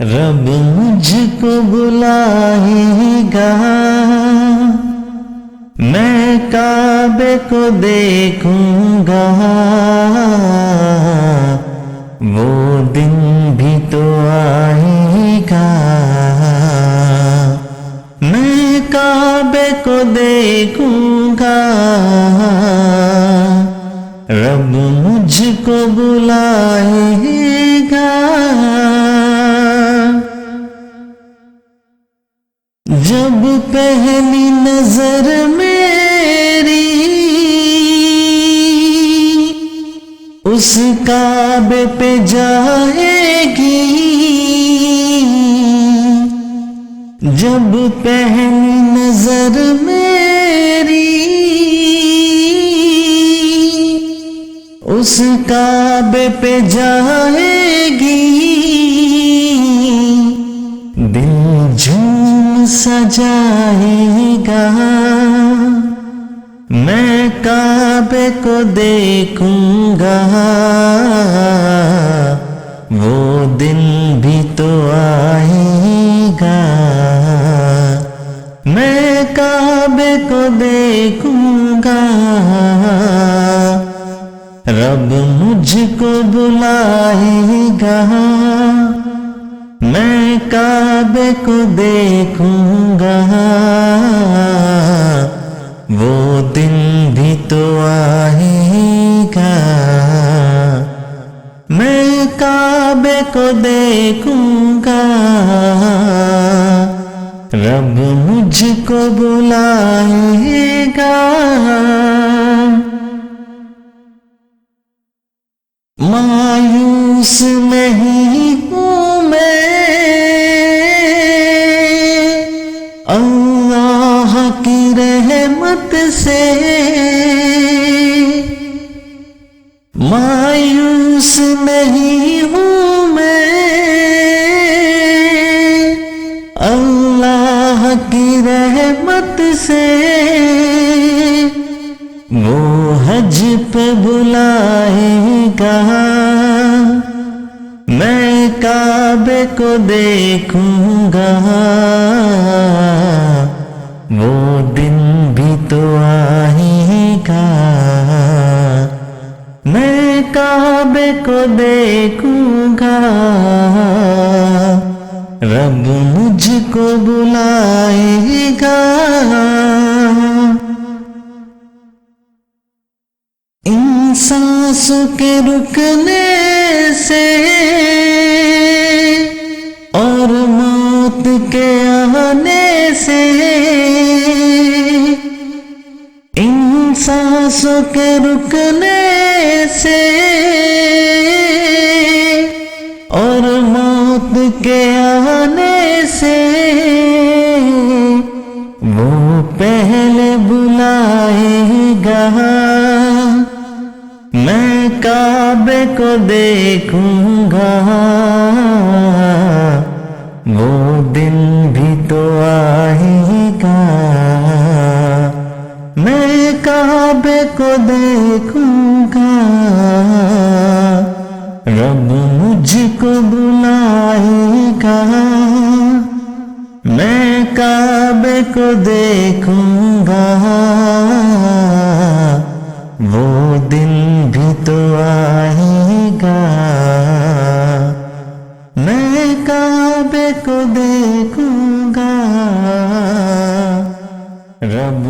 रब मुझको बुलाएगा, मैं काबे को देखूंगा। वो दिन भी तो आएगा, मैं काबे को देखूंगा। रब मुझको बुलाएगा। जब पहली नजर मेरी उस काबे पे जाएगी, जब पहली नजर मेरी उस काबे पे जाएगी, दिल झूम सजाएगा। मैं काबे को देखूंगा, वो दिन भी तो आएगा। मैं काबे को देखूंगा, रब मुझको बुलाएगा। मैं काबे को देखूंगा, वो दिन भी तो आएगा। मैं काबे को देखूंगा, रब मुझको बुलाएगा। मायूस नहीं हूँ मैं, अल्लाह की रहमत से। मायूस नहीं हूँ मैं, अल्लाह की रहमत से। वो हज पे बुलाएगा, मैं काबे को देखूंगा। वो दिन भी तो आएगा, मैं काबे को देखूंगा। रब मुझको बुलाएगा। इन सांसों के रुकने से और मौत के आने से, इन सांसों के रुकने से और मौत के आने से, वो पहले बुलाएगा। मैं काबे को देखूंगा, वो दिन भी तो आएगा। मैं काबे को देखूंगा, रब मुझको बुलाएगा। मैं काबे को देखूंगा, वो दिन भी तो आएगा। मैं काबे को देखूंगा, रब